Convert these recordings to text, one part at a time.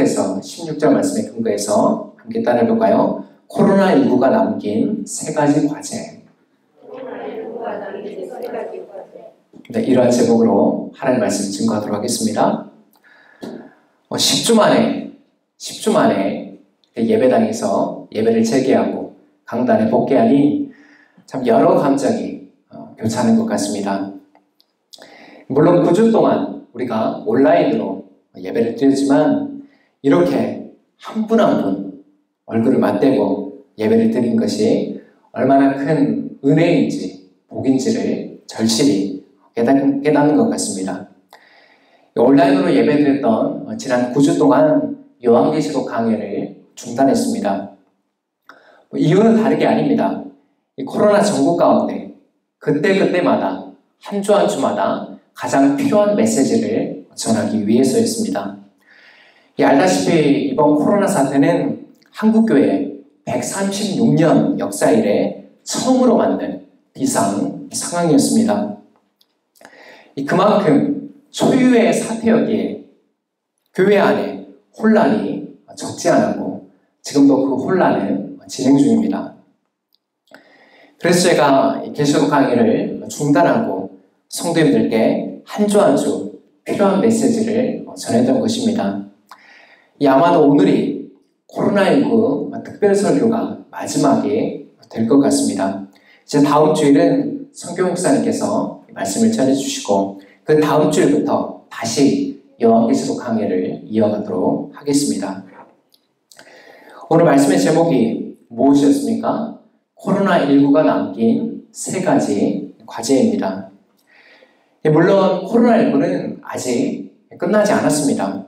15절에서 16절 말씀에 근거해서 함께 따라해볼까요? 코로나19가 남긴 세 가지 과제. 네, 이러한 제목으로 하나님의 말씀 증거하도록 하겠습니다. 10주 만에 예배당에서 예배를 재개하고 강단에 복귀하니 참 여러 감정이 교차하는 것 같습니다. 물론 9주 동안 우리가 온라인으로 예배를 드렸지만 이렇게 한 분 한 분 얼굴을 맞대고 예배를 드린 것이 얼마나 큰 은혜인지 복인지를 절실히 깨닫는 것 같습니다. 온라인으로 예배드렸던 지난 9주 동안 요한계시록 강해를 중단했습니다. 이유는 다른 게 아닙니다. 이 코로나 전국 가운데 그때마다 한 주 한 주마다 가장 필요한 메시지를 전하기 위해서였습니다. 알다시피 이번 코로나 사태는 한국교회 136년 역사 이래 처음으로 만든 비상 상황이었습니다. 그만큼 초유의 사태였기에 교회 안에 혼란이 적지 않았고 지금도 그 혼란은 진행 중입니다. 그래서 제가 계시록 강의를 중단하고 성도님들께 한 주 한 주 필요한 메시지를 전했던 것입니다. 아마도 오늘이 코로나19 특별 설교가 마지막이 될 것 같습니다. 이제 다음 주일은 성교 목사님께서 말씀을 전해주시고 그 다음 주일부터 다시 요한계시록 강해를 이어가도록 하겠습니다. 오늘 말씀의 제목이 무엇이었습니까? 코로나19가 남긴 세 가지 과제입니다. 물론 코로나19는 아직 끝나지 않았습니다.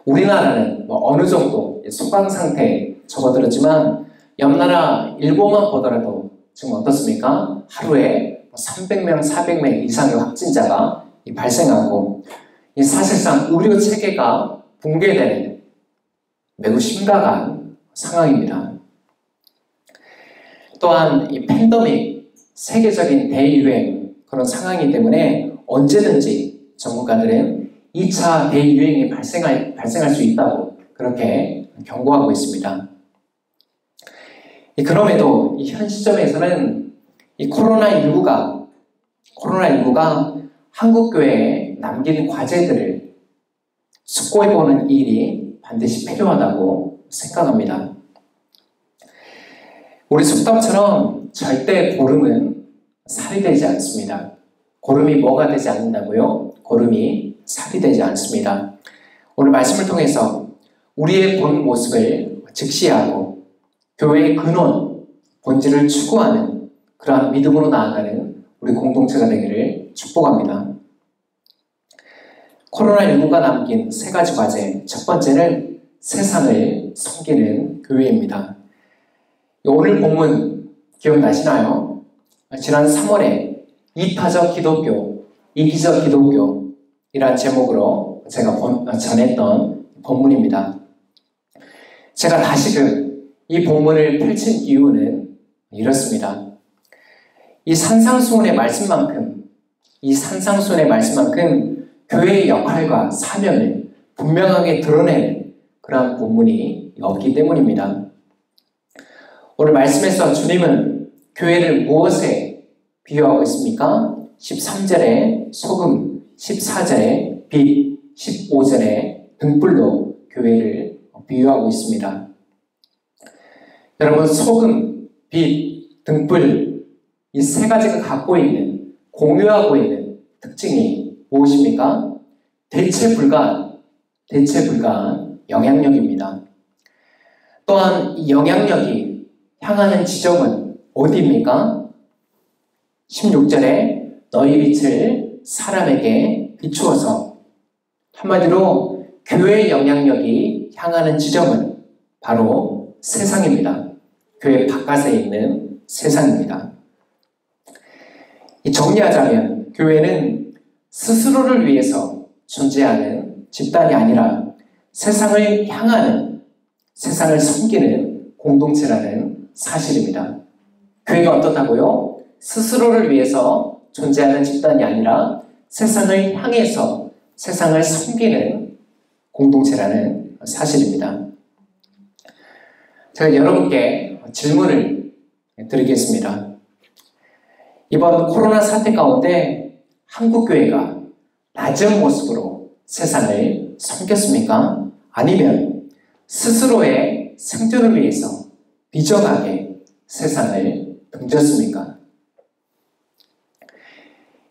우리나라는 어느 정도 소강 상태에 접어들었지만 옆나라 일본만 보더라도 지금 어떻습니까? 하루에 300명, 400명 이상의 확진자가 발생하고 사실상 의료 체계가 붕괴되는 매우 심각한 상황입니다. 또한 이 팬데믹, 세계적인 대유행 그런 상황이기 때문에 언제든지 전문가들은 2차 대유행이 발생할 수 있다고 그렇게 경고하고 있습니다. 그럼에도 현 시점에서는 이 코로나19가 한국교회에 남긴 과제들을 숙고해보는 일이 반드시 필요하다고 생각합니다. 우리 속담처럼 절대 고름은 살이 되지 않습니다. 고름이 뭐가 되지 않는다고요? 고름이 살이 되지 않습니다. 오늘 말씀을 통해서 우리의 본 모습을 직시하고 교회의 근원, 본질을 추구하는 그러한 믿음으로 나아가는 우리 공동체가 되기를 축복합니다. 코로나19가 남긴 세 가지 과제, 첫 번째는 세상을 섬기는 교회입니다. 오늘 본문 기억나시나요? 지난 3월에 이타적 기독교, 이기적 기독교이란 제목으로 제가 전했던 본문입니다. 제가 다시금 이 본문을 펼친 이유는 이렇습니다. 이 산상수훈의 말씀만큼 교회의 역할과 사명을 분명하게 드러내는 그러한 본문이 없기 때문입니다. 오늘 말씀에서 주님은 교회를 무엇에 비유하고 있습니까? 13절에 소금, 14절에 빛, 15절에 등불로 교회를 비유하고 있습니다. 여러분, 소금, 빛, 등불 이 세 가지가 갖고 있는, 공유하고 있는 특징이 무엇입니까? 대체 불가한 영향력입니다. 또한 이 영향력이 향하는 지점은 어디입니까? 16절에 너희 빛을 사람에게 비추어서, 한마디로 교회의 영향력이 향하는 지점은 바로 세상입니다. 교회 바깥에 있는 세상입니다. 정리하자면 교회는 스스로를 위해서 존재하는 집단이 아니라 세상을 향하는, 세상을 섬기는 공동체라는 사실입니다. 교회가 어떻다고요? 스스로를 위해서 존재하는 집단이 아니라 세상을 향해서 세상을 섬기는 공동체라는 사실입니다. 제가 여러분께 질문을 드리겠습니다. 이번 코로나 사태 가운데 한국교회가 낮은 모습으로 세상을 섬겼습니까? 아니면 스스로의 생존을 위해서 비정하게 세상을 등졌습니까?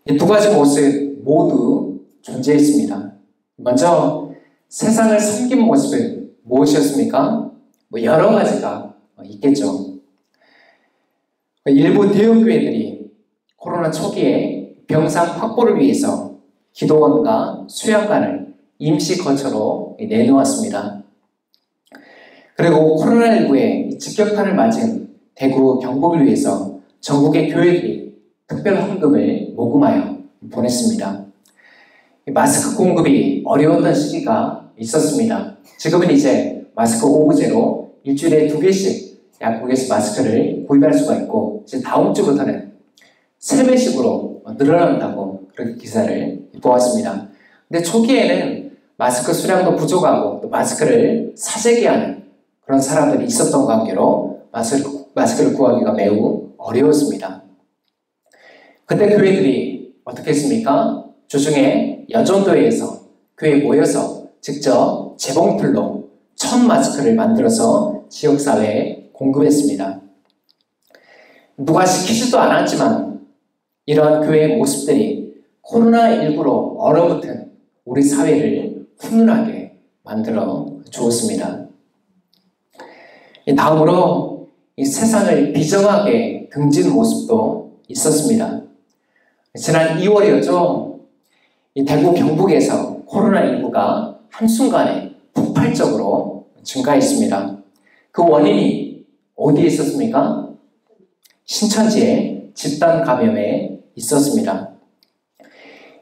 이 두 가지 모습 모두 존재했습니다. 먼저 세상을 섬긴 모습은 무엇이었습니까? 여러 가지가 있겠죠. 일부 대형교회들이 코로나 초기에 병상 확보를 위해서 기도원과 수양관을 임시 거처로 내놓았습니다. 그리고 코로나19의 직격탄을 맞은 대구 경북을 위해서 전국의 교회들이 특별 헌금을 모금하여 보냈습니다. 마스크 공급이 어려웠던 시기가 있었습니다. 지금은 이제 마스크 오브제로 일주일에 2개씩 약국에서 마스크를 구입할 수가 있고, 이제 다음 주부터는 3배씩으로 늘어난다고 그렇게 기사를 보았습니다. 근데 초기에는 마스크 수량도 부족하고 또 마스크를 사재기 하는 그런 사람들이 있었던 관계로 마스크를 구하기가 매우 어려웠습니다. 그때 교회들이 어떻게 했습니까? 주중에 여전도회에서 교회에 모여서 직접 재봉틀로 1000마스크를 만들어서 지역사회에 공급했습니다. 누가 시키지도 않았지만 이러한 교회의 모습들이 코로나19로 얼어붙은 우리 사회를 훈훈하게 만들어 주었습니다. 다음으로 이 세상을 비정하게 등진 모습도 있었습니다. 지난 2월이었죠. 이 대구 경북에서 코로나19가 한순간에 폭발적으로 증가했습니다. 그 원인이 어디에 있었습니까? 신천지의 집단 감염에 있었습니다.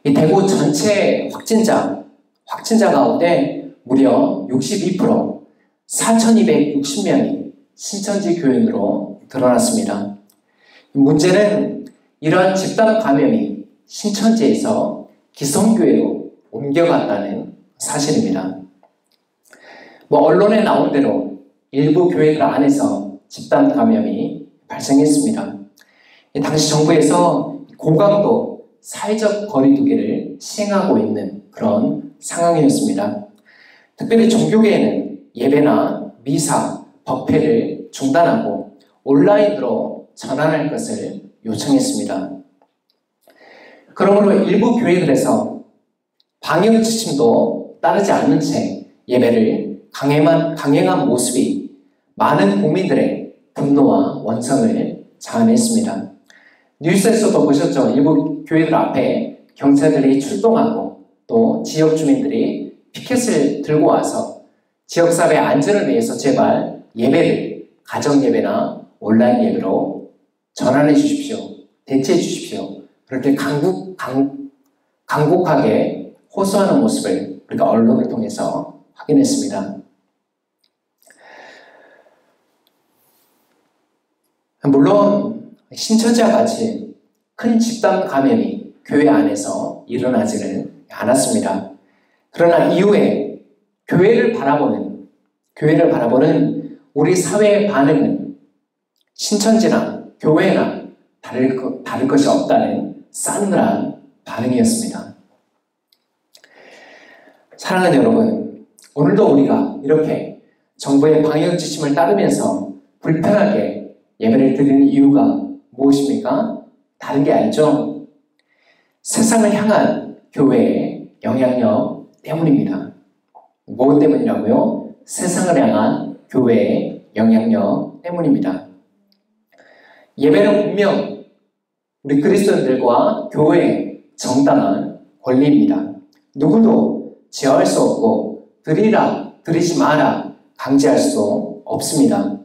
이 대구 전체 확진자 가운데 무려 62%, 4,260명이 신천지 교인으로 드러났습니다. 문제는 이러한 집단 감염이 신천지에서 기성교회로 옮겨갔다는 사실입니다. 언론에 나온 대로 일부 교회들 안에서 집단 감염이 발생했습니다. 당시 정부에서 고강도 사회적 거리두기를 시행하고 있는 그런 상황이었습니다. 특별히 종교계에는 예배나 미사, 법회를 중단하고 온라인으로 전환할 것을 요청했습니다. 그러므로 일부 교회들에서 방역 지침도 따르지 않는 채 예배를 강행한 모습이 많은 국민들의 분노와 원성을 자아냈습니다. 뉴스에서도 보셨죠? 일부 교회들 앞에 경찰들이 출동하고 또 지역 주민들이 피켓을 들고 와서 지역사회 안전을 위해서 제발 예배를 가정예배나 온라인 예배로 전환해 주십시오. 대체해 주십시오. 그렇게 강곡하게 호소하는 모습을 우리가 언론을 통해서 확인했습니다. 물론 신천지와 같이 큰 집단 감염이 교회 안에서 일어나지는 않았습니다. 그러나 이후에 교회를 바라보는 우리 사회의 반응은 신천지나 교회나 다를 것이 없다는 싸늘한 반응이었습니다. 사랑하는 여러분, 오늘도 우리가 이렇게 정부의 방역 지침을 따르면서 불편하게 예배를 드리는 이유가 무엇입니까? 다른 게 아니죠. 세상을 향한 교회의 영향력 때문입니다. 무엇 때문이라고요? 세상을 향한 교회의 영향력 때문입니다. 예배는 분명 우리 그리스도인들과 교회의 정당한 권리입니다. 누구도 제어할 수 없고 드리라, 드리지 마라 강제할 수도 없습니다.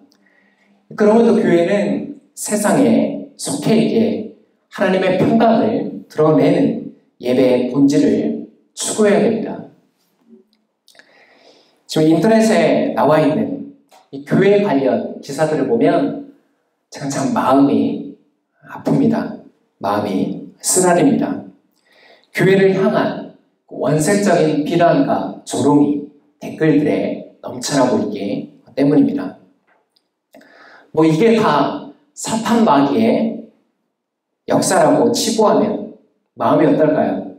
그러므로 교회는 세상에 속해 있게 하나님의 평강을 드러내는 예배의 본질을 추구해야 됩니다. 지금 인터넷에 나와 있는 이 교회 관련 기사들을 보면 참 마음이 아픕니다. 마음이 쓰라립니다. 교회를 향한 원색적인 비난과 조롱이 댓글들에 넘쳐나고 있기 때문입니다. 뭐 이게 다 사탄 마귀의 역사라고 치부하면 마음이 어떨까요?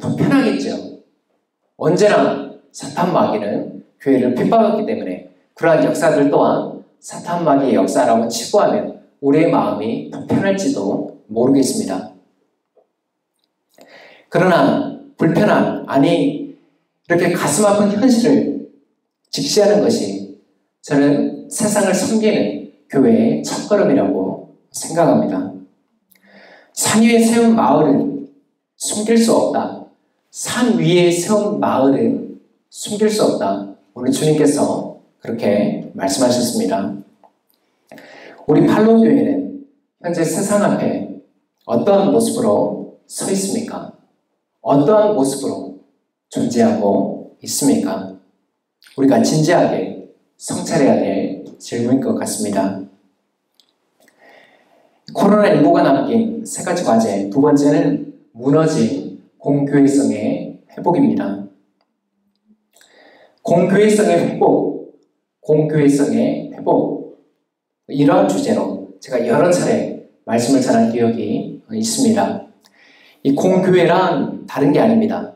더 편하겠죠. 언제나 사탄 마귀는 교회를 핍박했기 때문에 그러한 역사들 또한 사탄 마귀의 역사라고 치부하면 우리의 마음이 더 편할지도 모르겠습니다. 그러나 불편한, 아니 이렇게 가슴 아픈 현실을 직시하는 것이 저는 세상을 섬기는 교회의 첫걸음이라고 생각합니다. 산 위에 세운 마을은 숨길 수 없다. 산 위에 세운 마을은 숨길 수 없다. 오늘 주님께서 그렇게 말씀하셨습니다. 우리 팔로교회는 현재 세상 앞에 어떠한 모습으로 서 있습니까? 어떠한 모습으로 존재하고 있습니까? 우리가 진지하게 성찰해야 될 질문인 것 같습니다. 코로나19가 남긴 세 가지 과제, 두 번째는 무너진 공교회성의 회복입니다. 공교회성의 회복, 공교회성의 회복, 이러한 주제로 제가 여러 차례 말씀을 전한 기억이 있습니다. 이 공교회란 다른 게 아닙니다.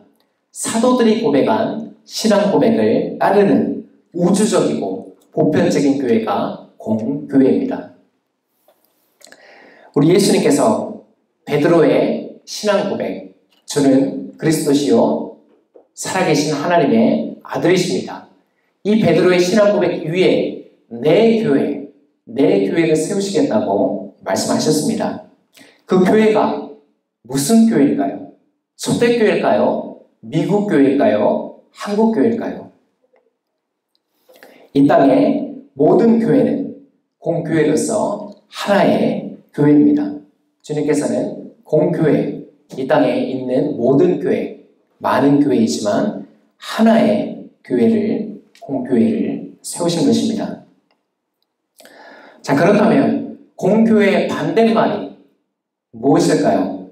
사도들이 고백한 신앙 고백을 따르는 우주적이고 보편적인 교회가 공교회입니다. 우리 예수님께서 베드로의 신앙 고백, 저는 그리스도시요 살아계신 하나님의 아들이십니다. 이 베드로의 신앙 고백 위에 내 교회를 세우시겠다고 말씀하셨습니다. 그 교회가 무슨 교회일까요? 초대교회일까요? 미국 교회일까요? 한국 교회일까요? 이 땅의 모든 교회는 공교회로서 하나의 교회입니다. 주님께서는 공교회, 이 땅에 있는 모든 교회, 많은 교회이지만 하나의 교회를, 공교회를 세우신 것입니다. 자, 그렇다면 공교회의 반대말이 무엇일까요?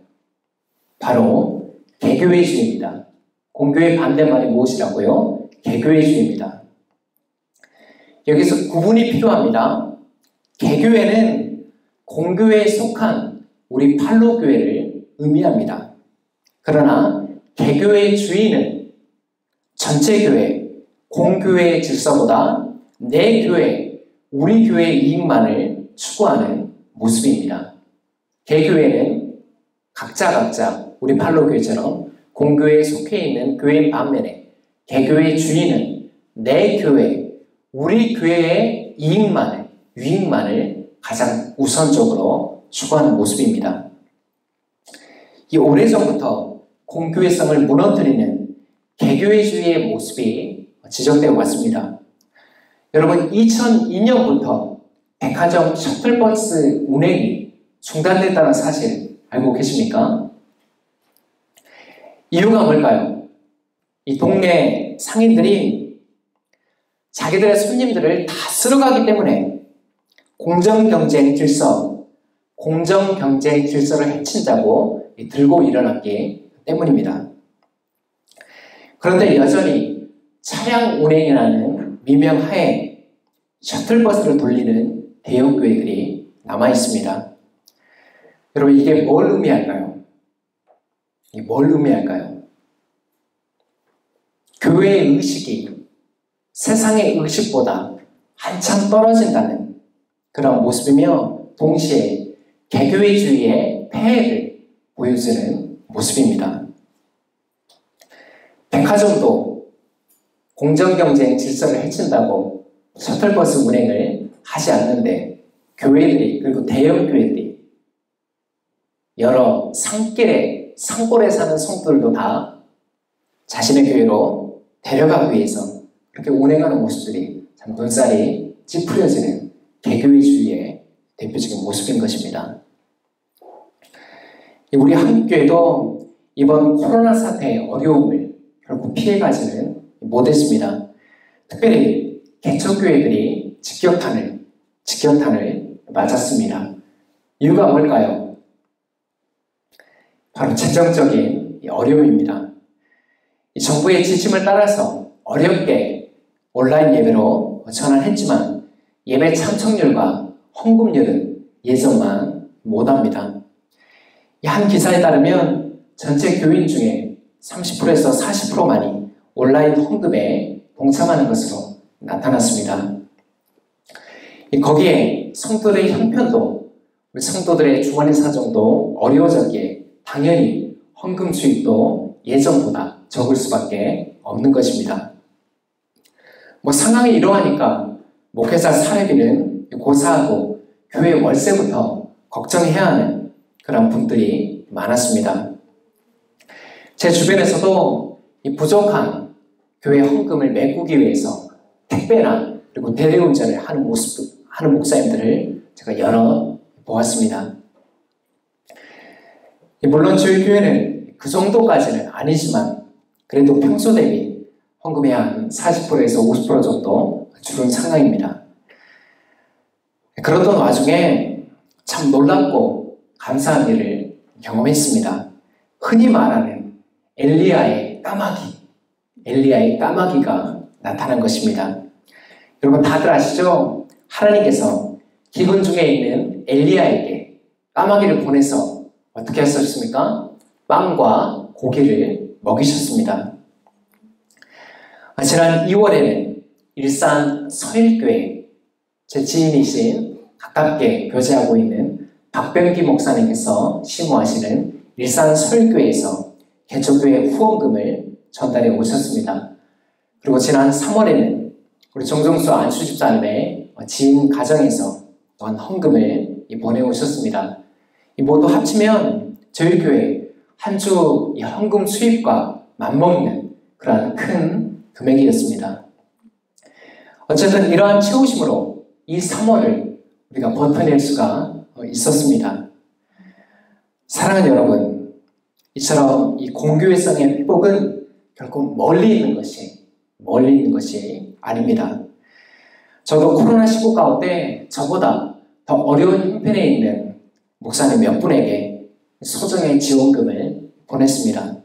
바로 개교회주의입니다. 공교회의 반대말이 무엇이라고요? 개교회주의입니다. 여기서 구분이 필요합니다. 개교회는 공교회에 속한 우리 팔로교회를 의미합니다. 그러나 개교회의 주의는 전체 교회, 공교회의 질서보다 내 교회, 우리 교회의 이익만을 추구하는 모습입니다. 개교회는 각자 우리 팔로교회처럼 공교회에 속해 있는 교회인 반면에 개교회의 주의는 내 교회, 우리 교회의 이익만을, 유익만을 가장 우선적으로 추구하는 모습입니다. 이 오래전부터 공교회성을 무너뜨리는 개교회주의의 모습이 지적되어 왔습니다. 여러분, 2002년부터 백화점 셔틀버스 운행이 중단됐다는 사실 알고 계십니까? 이유가 뭘까요? 이 동네 상인들이 자기들의 손님들을 다 쓸어가기 때문에 공정경쟁 질서를 해친다고 들고 일어났기 때문입니다. 그런데 여전히 차량 운행이라는 미명하에 셔틀버스를 돌리는 대형교회들이 남아있습니다. 여러분, 이게 뭘 의미할까요? 교회의 의식이 세상의 의식보다 한참 떨어진다는 그런 모습이며 동시에 개교회주의의 폐해를 보여주는 모습입니다. 백화점도 공정경쟁 질서를 해친다고 셔틀버스 운행을 하지 않는데 교회들이, 그리고 대형교회들이 여러 산골에 사는 성도들도 다 자신의 교회로 데려가기 위해서 그렇게 운행하는 모습들이 참 눈살이 찌푸려지는 개교회주의의 대표적인 모습인 것입니다. 우리 한국교회도 이번 코로나 사태의 어려움을 결국 피해가지는 못했습니다. 특별히 개척교회들이 직격탄을 맞았습니다. 이유가 뭘까요? 바로 재정적인 어려움입니다. 이 정부의 지침을 따라서 어렵게 온라인 예배로 전환했지만 예배 참석률과 헌금률은 예전만 못합니다. 한 기사에 따르면 전체 교인 중에 30%에서 40%만이 온라인 헌금에 동참하는 것으로 나타났습니다. 거기에 성도들의 형편도 우리 성도들의 주머니 사정도 어려워졌기에 당연히 헌금 수입도 예전보다 적을 수밖에 없는 것입니다. 상황이 이러하니까 목회자 사례비는 고사하고 교회 월세부터 걱정해야 하는 그런 분들이 많았습니다. 제 주변에서도 이 부족한 교회 헌금을 메꾸기 위해서 택배나 그리고 대리운전을 하는 목사님들을 제가 여러 보았습니다. 물론 저희 교회는 그 정도까지는 아니지만 그래도 평소 대비 헌금이 한 40%에서 50% 정도 줄은 상황입니다. 그러던 와중에 참 놀랍고 감사한 일을 경험했습니다. 흔히 말하는 엘리야의 까마귀가 나타난 것입니다. 여러분 다들 아시죠? 하나님께서 기근 중에 있는 엘리야에게 까마귀를 보내서 어떻게 하셨습니까? 빵과 고기를 먹이셨습니다. 지난 2월에는 일산 서일교회 제 지인이신 가깝게 교제하고 있는 박병기 목사님께서 심호하시는 일산 서일교회에서 개척교회 후원금을 전달해 오셨습니다. 그리고 지난 3월에는 우리 정종수 안수집사님의 지인 가정에서 또한 헌금을 보내오셨습니다. 이 모두 합치면 저희 교회 한 주 헌금 수입과 맞먹는 그러한 큰 금액이었습니다. 어쨌든 이러한 채우심으로 이 3월을 우리가 버텨낼 수가 있었습니다. 사랑하는 여러분, 이처럼 이 공교회성의 회복은 결국 멀리 있는 것이 아닙니다. 저도 코로나19 가운데 저보다 더 어려운 형편에 있는 목사님 몇 분에게 소정의 지원금을 보냈습니다.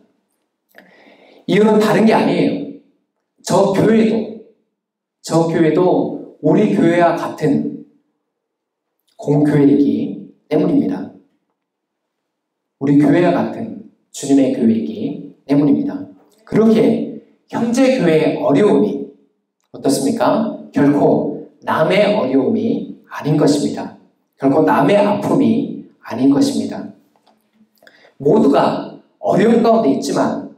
이유는 다른 게 아니에요. 저 교회도 우리 교회와 같은 공교회이기 때문입니다. 우리 교회와 같은 주님의 교회이기 때문입니다. 그렇게 형제교회의 어려움이 어떻습니까? 결코 남의 어려움이 아닌 것입니다. 결코 남의 아픔이 아닌 것입니다. 모두가 어려운 가운데 있지만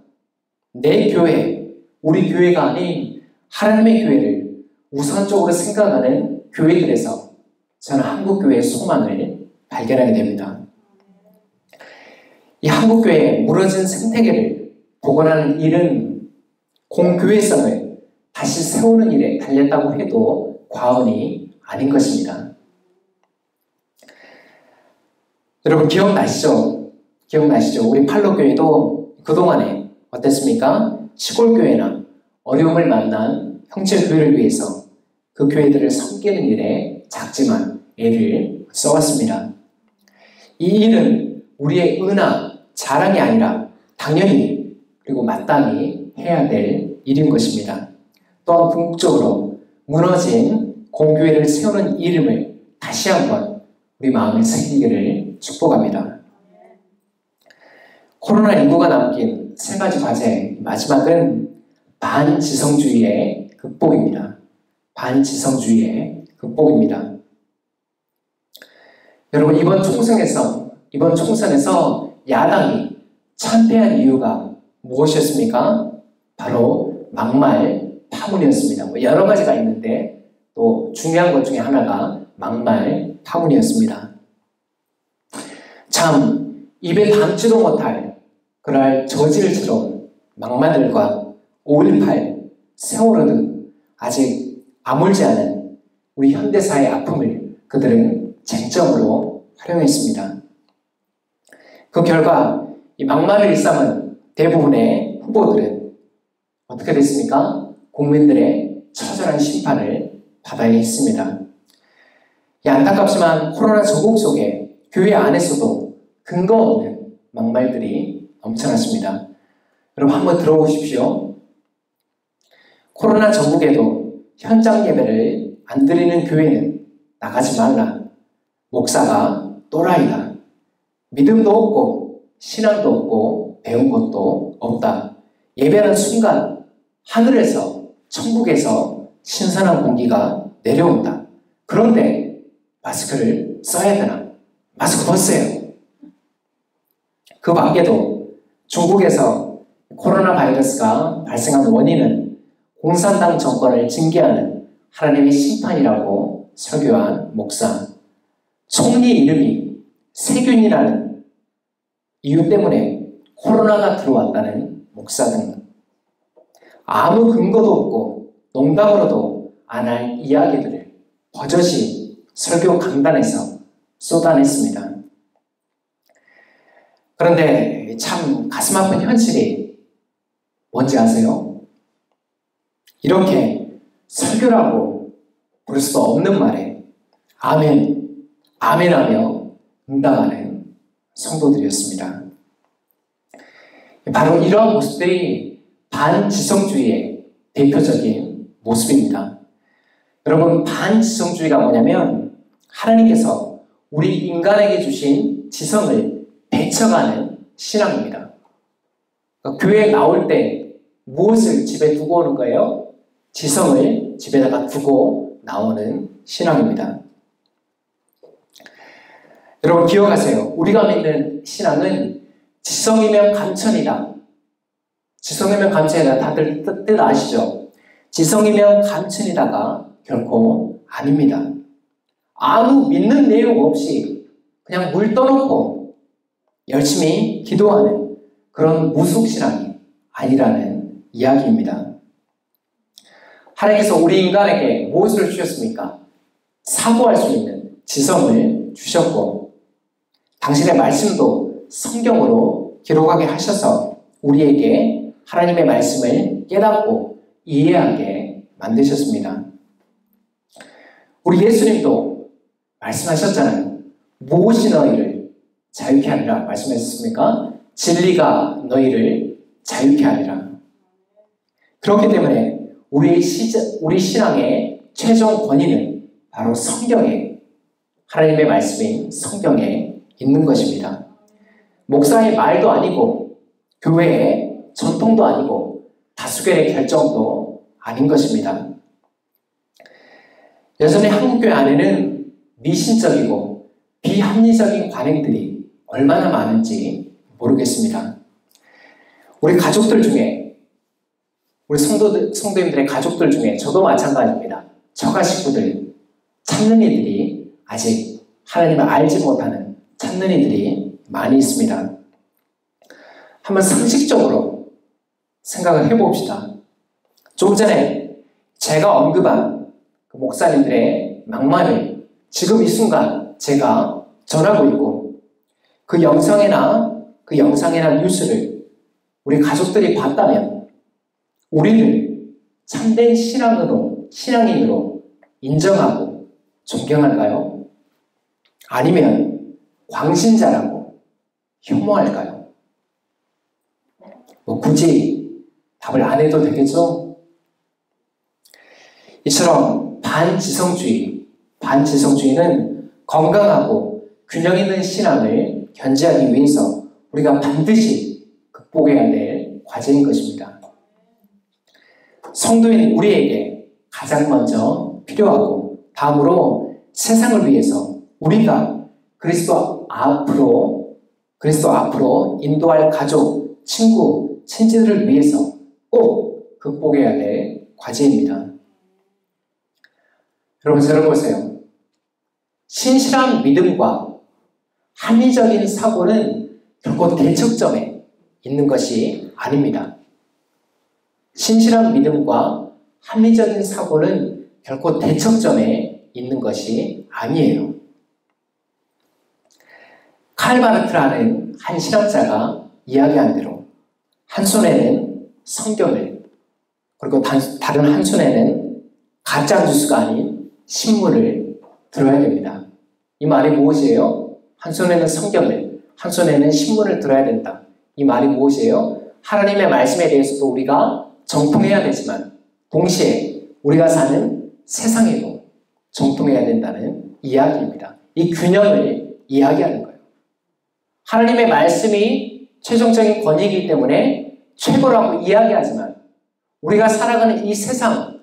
내 교회, 우리 교회가 아닌 하나님의 교회를 우선적으로 생각하는 교회들에서 저는 한국교회의 소망을 발견하게 됩니다. 이 한국교회의 무너진 생태계를 복원하는 일은 공교회성을 다시 세우는 일에 달렸다고 해도 과언이 아닌 것입니다. 여러분 기억나시죠? 우리 팔로교회도 그동안에 어땠습니까? 시골교회나 어려움을 만난 형제교회를 위해서 그 교회들을 섬기는 일에 작지만 애를 써왔습니다. 이 일은 우리의 은하, 자랑이 아니라 당연히 그리고 마땅히 해야 될 일인 것입니다. 또한 궁극적으로 무너진 공교회를 세우는 이름을 다시 한번 우리 마음에 새기기를 축복합니다. 코로나19가 남긴 세 가지 과제, 마지막은 반지성주의의 극복입니다. 여러분 이번 총선에서 야당이 참패한 이유가 무엇이었습니까? 바로 막말 파문이었습니다. 여러 가지가 있는데 또 중요한 것 중에 하나가 막말 파문이었습니다. 참 입에 담지도 못할 그럴 저질스러운 막말들과 5.18, 세월호 등 아직 아물지 않은 우리 현대사의 아픔을 그들은 쟁점으로 활용했습니다. 그 결과 이 막말을 일삼은 대부분의 후보들은 어떻게 됐습니까? 국민들의 처절한 심판을 받아야 했습니다. 안타깝지만 코로나 전국 속에 교회 안에서도 근거 없는 막말들이 넘쳐났습니다. 여러분 한번 들어보십시오. 코로나 전국에도 현장 예배를 안 드리는 교회는 나가지 말라. 목사가 또라이다. 믿음도 없고 신앙도 없고 배운 것도 없다. 예배하는 순간 하늘에서 천국에서 신선한 공기가 내려온다. 그런데 마스크를 써야 되나? 마스크 벗으세요. 그 밖에도 중국에서 코로나 바이러스가 발생한 원인은 공산당 정권을 징계하는 하나님의 심판이라고 설교한 목사, 총리 이름이 세균이라는 이유 때문에 코로나가 들어왔다는 목사 등 아무 근거도 없고 농담으로도 안 할 이야기들을 버젓이 설교 강단에서 쏟아냈습니다. 그런데 참 가슴 아픈 현실이 뭔지 아세요? 이렇게 설교라고 부를 수 없는 말에 아멘, 아멘하며 응답하는 성도들이었습니다. 바로 이러한 모습들이 반지성주의의 대표적인 모습입니다. 여러분, 반지성주의가 뭐냐면 하나님께서 우리 인간에게 주신 지성을 배척하는 신앙입니다. 그러니까 교회에 나올 때 무엇을 집에 두고 오는 거예요? 지성을 집에다가 두고 나오는 신앙입니다. 여러분 기억하세요. 우리가 믿는 신앙은 지성이면 감천이다. 지성이면 감천이다. 다들 뜻 아시죠? 지성이면 감천이다가 결코 아닙니다. 아무 믿는 내용 없이 그냥 물 떠놓고 열심히 기도하는 그런 무속신앙이 아니라는 이야기입니다. 하나님께서 우리 인간에게 무엇을 주셨습니까? 사고할 수 있는 지성을 주셨고 당신의 말씀도 성경으로 기록하게 하셔서 우리에게 하나님의 말씀을 깨닫고 이해하게 만드셨습니다. 우리 예수님도 말씀하셨잖아요. 무엇이 너희를 자유케 하리라 말씀하셨습니까? 진리가 너희를 자유케 하리라. 그렇기 때문에 우리 신앙의 최종 권위는 바로 성경에, 하나님의 말씀인 성경에 있는 것입니다. 목사의 말도 아니고 교회의 전통도 아니고 다수결의 결정도 아닌 것입니다. 여전히 한국교회 안에는 미신적이고 비합리적인 관행들이 얼마나 많은지 모르겠습니다. 우리 가족들 중에, 우리 성도님들의 가족들 중에 저도 마찬가지입니다. 처가 식구들, 찾는 이들이 아직 하나님을 알지 못하는 찾는 이들이 많이 있습니다. 한번 상식적으로 생각을 해봅시다. 좀 전에 제가 언급한 그 목사님들의 막말을 지금 이 순간 제가 전하고 있고 그 영상이나 뉴스를 우리 가족들이 봤다면 우리를 참된 신앙인으로 인정하고 존경할까요? 아니면 광신자라고 혐오할까요? 굳이 답을 안 해도 되겠죠? 이처럼 반지성주의는 건강하고 균형 있는 신앙을 견지하기 위해서 우리가 반드시 극복해야 될 과제인 것입니다. 성도인 우리에게 가장 먼저 필요하고 다음으로 세상을 위해서 우리가 그리스도 앞으로 인도할 가족, 친구, 친지들을 위해서 꼭 극복해야 될 과제입니다. 여러분 들어보세요. 신실한 믿음과 합리적인 사고는 결코 대척점에 있는 것이 아닙니다. 신실한 믿음과 합리적인 사고는 결코 대척점에 있는 것이 아니에요. 칼 바르트라는 한 신학자가 이야기한 대로 한 손에는 성경을 그리고 다른 한 손에는 가짜 뉴스가 아닌 신문을 들어야 됩니다. 이 말이 무엇이에요? 한 손에는 성경을, 한 손에는 신문을 들어야 된다. 이 말이 무엇이에요? 하나님의 말씀에 대해서도 우리가 정통해야 되지만 동시에 우리가 사는 세상에도 정통해야 된다는 이야기입니다. 이 균형을 이야기하는 거예요. 하나님의 말씀이 최종적인 권위이기 때문에 최고라고 이야기하지만 우리가 살아가는 이 세상,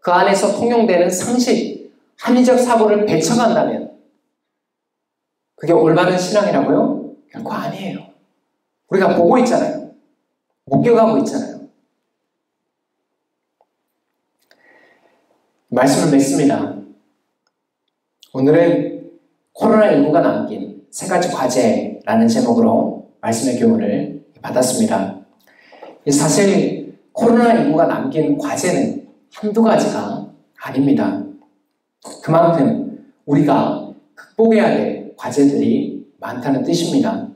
그 안에서 통용되는 상식, 합리적 사고를 배척한다면 그게 올바른 신앙이라고요? 결코 아니에요. 우리가 보고 있잖아요. 목격하고 있잖아요. 말씀을 맺습니다. 오늘은 코로나19가 남긴 세 가지 과제라는 제목으로 말씀의 교훈을 받았습니다. 사실 코로나19가 남긴 과제는 한두 가지가 아닙니다. 그만큼 우리가 극복해야 될 과제들이 많다는 뜻입니다.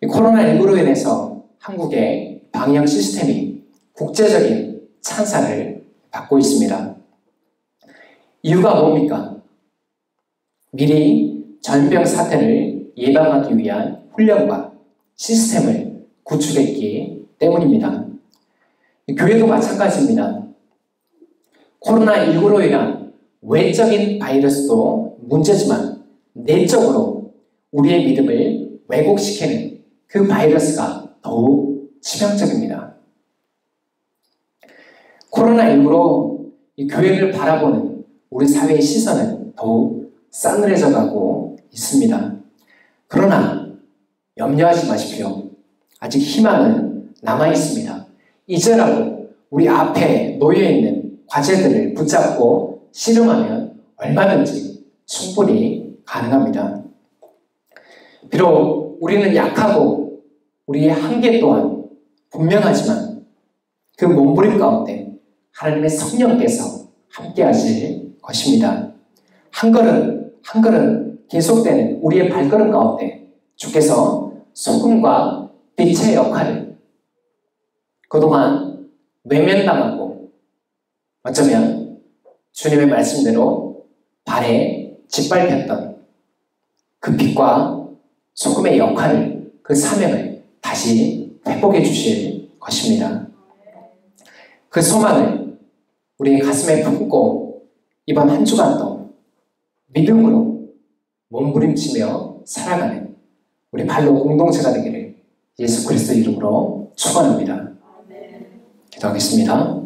코로나19로 인해서 한국의 방역 시스템이 국제적인 찬사를 받고 있습니다. 이유가 뭡니까? 미리 전염병 사태를 예방하기 위한 훈련과 시스템을 구축했기 때문입니다. 교회도 마찬가지입니다. 코로나19로 인한 외적인 바이러스도 문제지만 내적으로 우리의 믿음을 왜곡시키는 그 바이러스가 더욱 치명적입니다. 코로나19로 이 교회를 바라보는 우리 사회의 시선은 더욱 싸늘해져 가고 있습니다. 그러나 염려하지 마십시오. 아직 희망은 남아 있습니다. 이제라도 우리 앞에 놓여있는 과제들을 붙잡고 씨름하면 얼마든지 충분히 가능합니다. 비록 우리는 약하고 우리의 한계 또한 분명하지만 그 몸부림 가운데 하나님의 성령께서 함께 하실 것입니다. 한 걸음 한 걸음 계속되는 우리의 발걸음 가운데 주께서 소금과 빛의 역할을 그동안 외면당하고 어쩌면 주님의 말씀대로 발에 짓밟혔던 그 빛과 소금의 역할을, 그 사명을 다시 회복해 주실 것입니다. 그 소망을 우리의 가슴에 품고 이번 한 주간도 믿음으로 몸부림치며 살아가는 우리 발로 공동체가 되기를 예수 그리스도 이름으로 축원합니다. 기도하겠습니다.